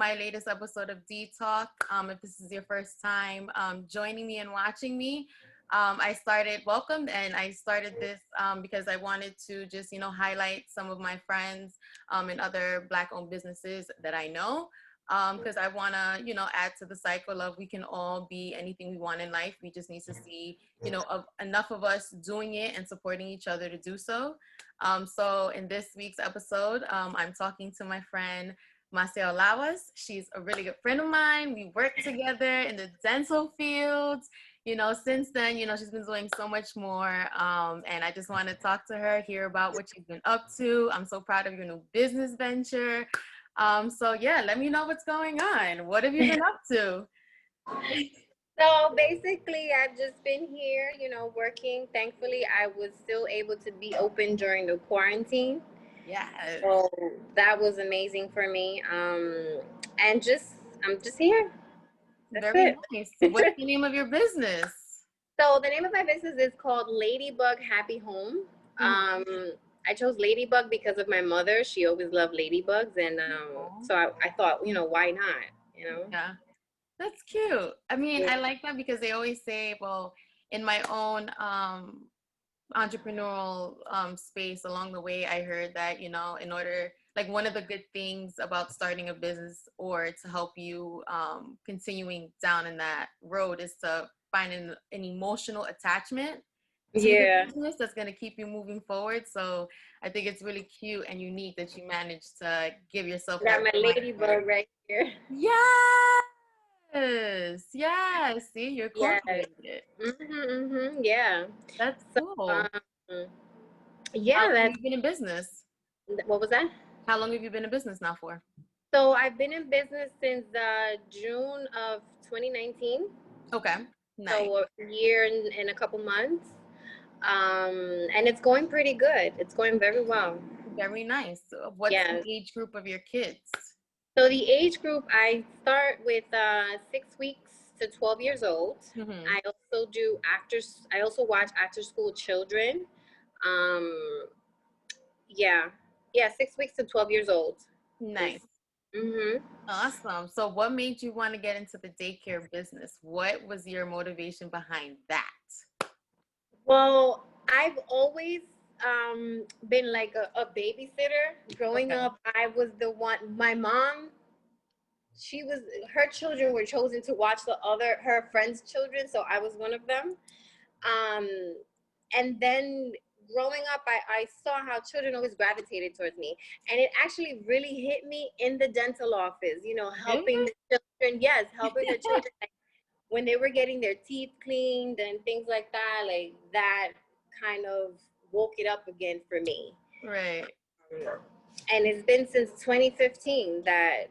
my latest episode of D Talk. If this is your first time joining me and watching me, I started this because I wanted to just, highlight some of my friends and other Black-owned businesses that I know. Because I want to, add to the cycle of we can all be anything we want in life. We just need to see, enough of us doing it and supporting each other to do so. So in this week's episode, I'm talking to my friend Massielle. She's a really good friend of mine. We work together in the dental field. Since then, she's been doing so much more. And I just want to talk to her, hear about what she's been up to. I'm so proud of your new business venture. So yeah, let me know what's going on. What have you been up to? So basically, I've just been here, working. Thankfully, I was still able to be open during the quarantine. Yeah. So that was amazing for me. And I'm just here. That's Very it. nice. What's the name of your business? So the name of my business is called LadyBug Happy Home. Mm-hmm. I chose Ladybug because of my mother. She always loved ladybugs, and so I thought, why not? Yeah, that's cute. I mean, Yeah. I like that because they always say, well, in my own entrepreneurial space along the way, I heard that, in order, like one of the good things about starting a business or to help you continuing down in that road is to find an emotional attachment to the Yeah. business that's going to keep you moving forward. So I think it's really cute and unique that you managed to give yourself Got that my reminder. ladybug right here. Yes, yes. See, you're Yes. cultivated. Yeah. That's So, cool. How yeah, long have you been in business? what was that? How long have you been in business now for? So I've been in business since June of 2019. Okay, nice. So a year and a couple months. And it's going pretty good. It's going very well. Very nice. What's the Yeah. age group of your kids? So the age group, I start with 6 weeks to 12 years old. Mm-hmm. I also do I also watch after school children. Um, yeah. Yeah, 6 weeks to 12 years old. Is, Nice. mm-hmm. Awesome. So what made you want to get into the daycare business? What was your motivation behind that? Well, I've always been like a babysitter. Growing Okay. up, I was the one, my mom, her children were chosen to watch her friends' children, so I was one of them. Um, and then growing up, I saw how children always gravitated towards me. And it actually really hit me in the dental office, helping Really? the children. Yes, helping the children. When they were getting their teeth cleaned and things like that, like that kind of woke it up again for me. Right. And it's been since 2015 that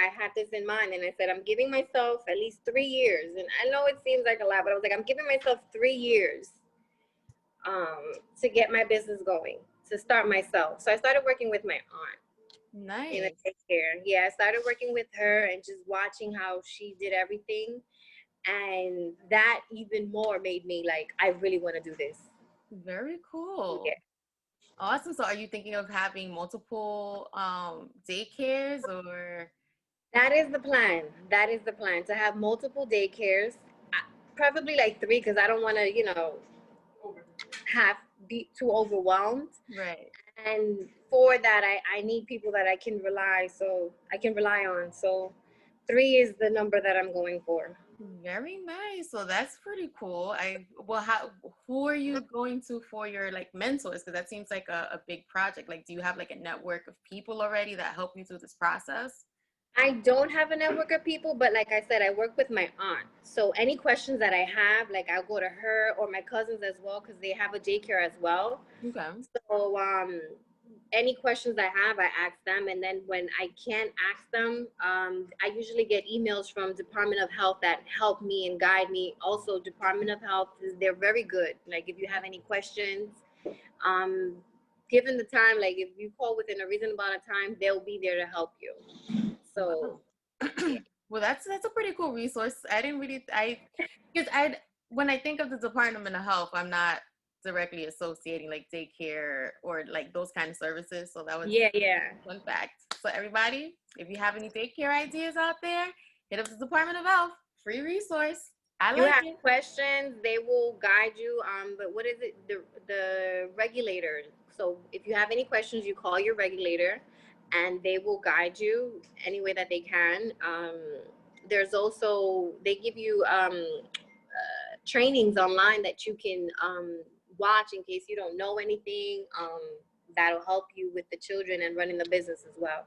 I had this in mind. And I said, I'm giving myself at least 3 years. And I know it seems like a lot, but I was like, I'm giving myself 3 years to get my business going, to start myself. So I started working with my aunt in a Nice. daycare. Yeah, I started working with her and just watching how she did everything. And that even more made me like, I really want to do this. Very Yeah. cool. Awesome. So are you thinking of having multiple daycares or? That is the plan. That is the plan, to have multiple daycares, preferably like three, because I don't want to, have be too overwhelmed. Right. And for that, I need people that I can rely on. So three is the number that I'm going for. Very nice. So that's pretty cool. Who are you going to for your like mentors? Because that seems like a big project. Like, do you have like a network of people already that help you through this process? I don't have a network of people, but like I said, I work with my aunt. So any questions that I have, like I'll go to her or my cousins as well, because they have a daycare as well. Okay. So any questions I have, I ask them. And then when I can't ask them, I usually get emails from Department of Health that help me and guide me. Also, Department of Health, they're very good. Like if you have any questions, um, given the time, like if you call within a reasonable amount of time, they'll be there to help you. So, Wow. yeah. Well, that's a pretty cool resource. I didn't really because I when I think of the Department of Health, I'm not directly associating like daycare or like those kind of services. So that was Yeah. fun fact. So everybody, if you have any daycare ideas out there, hit up the Department of Health. Free resource. I You like have it. questions, they will guide you. But what is it? The regulator. So if you have any questions, you call your regulator, and they will guide you any way that they can. There's also they give you trainings online that you can watch in case you don't know anything. That'll help you with the children and running the business as well.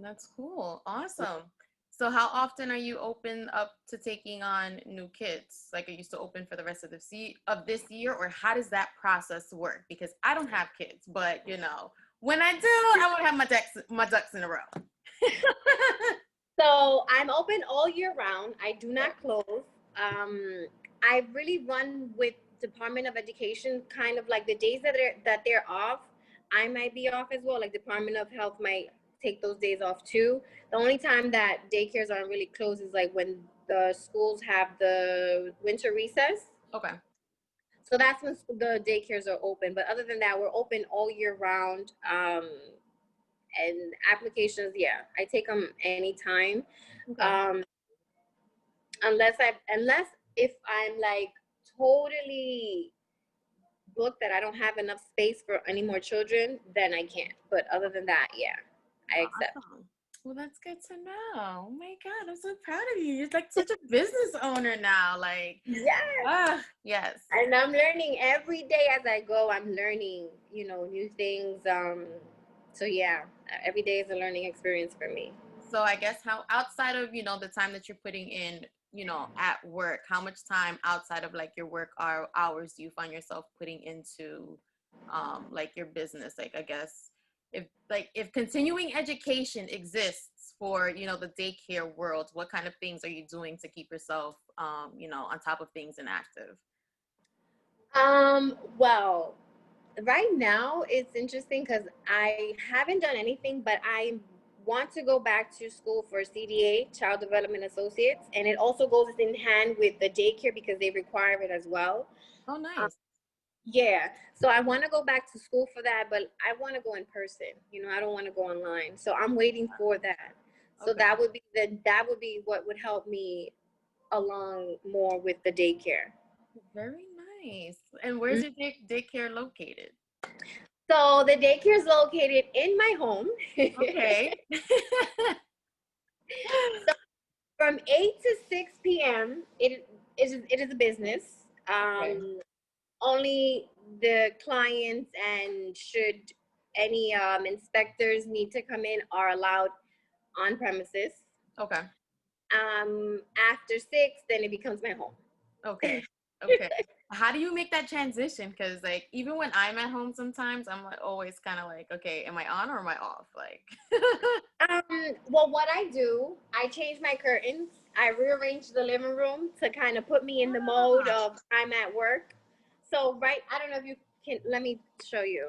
That's cool. Awesome. So how often are you open up to taking on new kids? Like, are you still open for the rest of this year, or how does that process work? Because I don't have kids, but you know, when I do, I want to have my ducks in a row. So I'm open all year round. I do not close. I really run with Department of Education, kind of like the days that they're off. I might be off as well. Like Department of Health might take those days off too. The only time that daycares aren't really closed is like when the schools have the winter recess. Okay. So that's when the daycares are open. But other than that, we're open all year round. And applications, yeah, I take them anytime. Okay. Unless if I'm like totally booked that I don't have enough space for any more children, then I can't. But other than that, yeah, I accept. Awesome. Well, that's good to know. Oh my God, I'm so proud of you. You're like such a business owner now. Like, Yeah. yes. And I'm learning every day as I go. I'm learning, new things. So yeah, every day is a learning experience for me. So I guess how outside of, the time that you're putting in, at work, how much time outside of like your work hours do you find yourself putting into like your business? Like, I guess if continuing education exists for, the daycare world, what kind of things are you doing to keep yourself on top of things and active? Well, right now it's interesting because I haven't done anything, but I want to go back to school for CDA, Child Development Associates, and it also goes in hand with the daycare because they require it as well. Oh, Um, nice. yeah, so I want to go back to school for that, but I want to go in person. I don't want to go online, so I'm waiting for that. So Okay. that would be what would help me along more with the daycare. Very nice. And where's your daycare located? So the daycare is located in my home. Okay. So from 8 to 6 p.m. It is a business. Okay. Only the clients and should any inspectors need to come in are allowed on premises. Okay. After 6, then it becomes my home. Okay. Okay. How do you make that transition? Because like even when I'm at home sometimes I'm like always kind of like, okay, am I on or am I off? Like Well, what I do, I change my curtains. I rearrange the living room to kind of put me in the mode of I'm at work. So I don't know if you can, let me show you.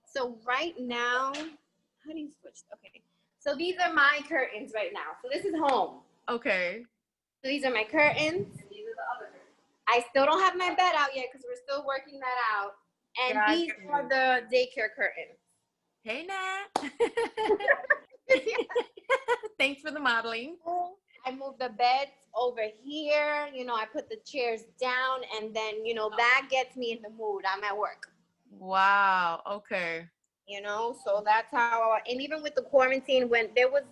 So right now, how do you switch? Okay. So these are my curtains right now. So this is home. okay. So these are my curtains. And these are the other curtains. I still don't have my bed out yet because we're still working that out. And Got these you. are the daycare curtains. Hey Nat. Thanks for the modeling. I moved the beds over here. I put the chairs down, and then, that gets me in the mood. I'm at work. Wow. Okay. So that's how, and even with the quarantine, when there was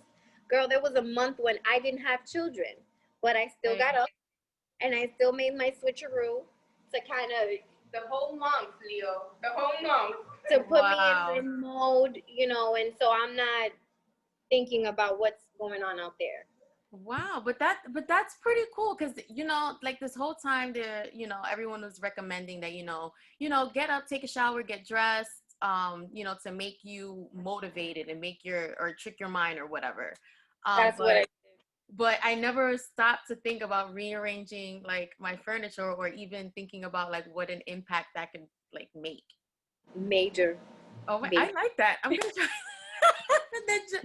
a month when I didn't have children, but I still got up and I still made my switcheroo to kind of the whole month, Leo, the whole month to put me in mode, and so I'm not thinking about what's going on out there. Wow, but that's pretty cool because like this whole time there, everyone was recommending that get up, take a shower, get dressed, to make you motivated and or trick your mind or whatever. That's what I did. But I never stopped to think about rearranging like my furniture or even thinking about like what an impact that could like make. Major. Oh, I Major. like that. I'm gonna try.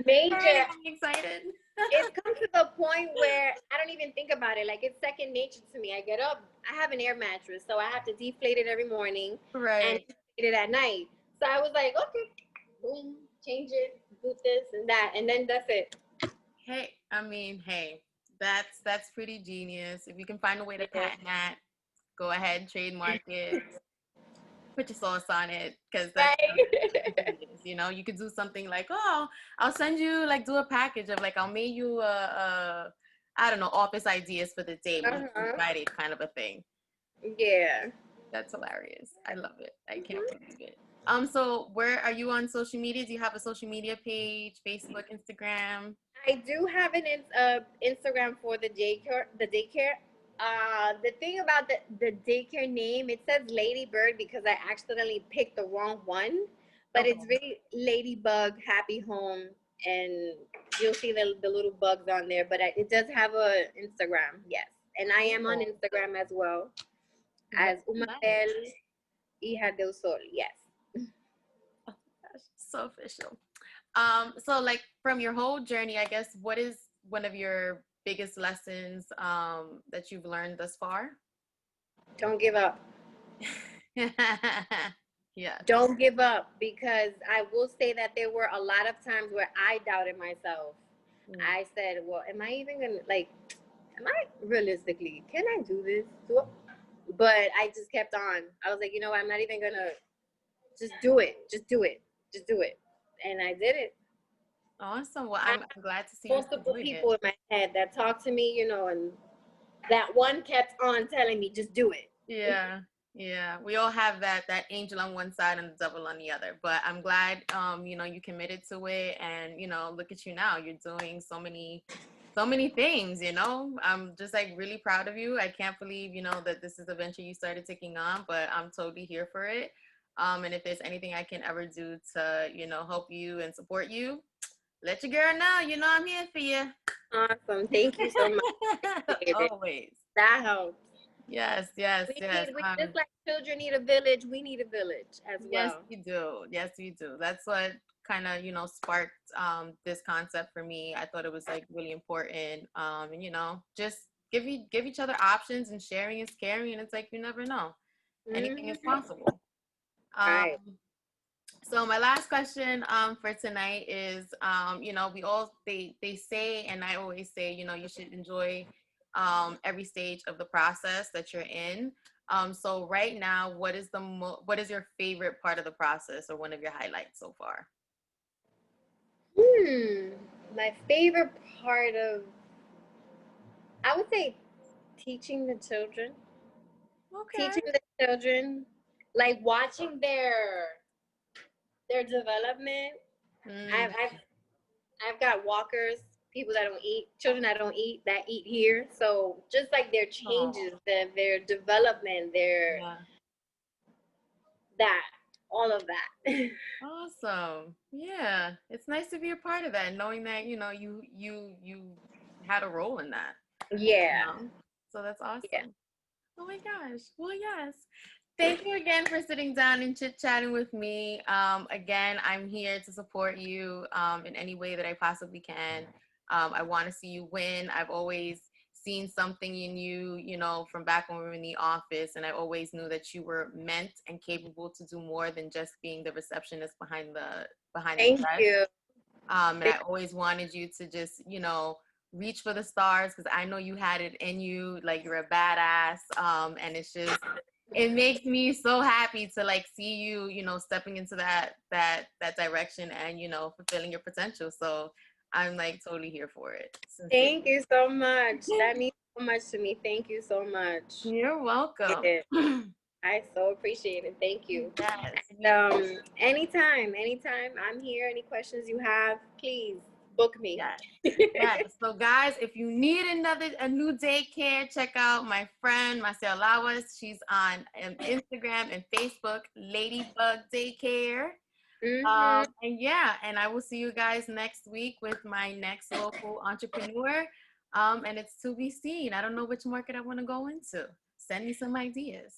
Major. I'm excited. It's come to the point where I don't even think about it. Like, it's second nature to me. I get up, I have an air mattress, so I have to deflate it every morning and Right. deflate it at night. So I was like, okay, boom, change it, do this and that, and then that's it. Hey, I mean, hey, that's pretty genius. If you can find a way to Yeah. patent that, go ahead, trademark it, put your sauce on it, because that's Right. genius. You know, you could do something like, oh, I'll send you like do a package of like I'll make you I don't know, office ideas for the day, Monday through Uh-huh. Friday kind of a thing. Yeah. That's hilarious. I love it. I can't believe it. So where are you on social media? Do you have a social media page, Facebook, Instagram? I do have an Instagram for the daycare. The daycare. The thing about the daycare name, it says Ladybird because I accidentally picked the wrong one, but Okay. it's really Ladybug Happy Home, and you'll see the little bugs on there. But it does have a Instagram, yes, and I am on Cool. Instagram as well Very as nice. Massielle, Hija del Sol. Yes. Oh, gosh, so official. So like from your whole journey, I guess, what is one of your biggest lessons that you've learned thus far? Don't give up. Yes. Don't give up, because I will say that there were a lot of times where I doubted myself. Mm. I said, well, am I even gonna, like, am I realistically, can I do this? But I just kept on. I was like, you know what, I'm not even gonna, just do it. Just do it. Just do it. And I did it. Awesome. Well, I I'm glad to see have you still multiple doing it. people in my head that talked to me, and that one kept on telling me, just do it. Yeah. Yeah. We all have that angel on one side and the devil on the other. But I'm glad you committed to it, and look at you now. You're doing so many things, I'm just like really proud of you. I can't believe, that this is a venture you started taking on, but I'm totally here for it. And if there's anything I can ever do to, help you and support you, let your girl know, I'm here for you. Awesome. Thank you so much. Appreciate it. Always. That helps. Yes, yes, yes. We just like children need a village, we need a village as Yes, well. we do. Yes, we do. That's what kind of, sparked this concept for me. I thought it was like really important. And just give each other options, and sharing is caring, and it's like you never know. Anything is Mm-hmm. possible. Um Right. so my last question for tonight is we all they say, and I always say, you should enjoy every stage of the process that you're in. So right now, what is your favorite part of the process, or one of your highlights so far? Hmm. My favorite part of, I would say, teaching the children. Okay. Teaching the children, like watching their development. I've Mm, I've I've got walkers, people that don't eat, children that don't eat, that eat here. So just like their oh, changes, their development, their yeah. that, all of that. Awesome. Yeah. It's nice to be a part of that, knowing that, you had a role in that, you Yeah. know? So that's Yeah. awesome. Oh my gosh. Well, yes. Thank you again for sitting down and chit chatting with me. Again, I'm here to support you in any way that I possibly can. I want to see you win. I've always seen something in you, from back when we were in the office, and I always knew that you were meant and capable to do more than just being the receptionist behind the Thank desk. you. And I always wanted you to just, reach for the stars, because I know you had it in you. Like, you're a badass. And it makes me so happy to like see you, stepping into that direction, and, fulfilling your potential. So I'm like totally here for it. Sincerely. Thank you so much. That means so much to me. Thank you so much. You're welcome. Yeah, I so appreciate it. Thank you. Yes. And anytime I'm here. Any questions you have, please book me. Yes. Yes. So guys, if you need a new daycare, check out my friend Massielle. She's on Instagram and Facebook, LadyBug Daycare. Mm-hmm. And yeah, and I will see you guys next week with my next local entrepreneur. And it's to be seen. I don't know which market I want to go into. Send me some ideas.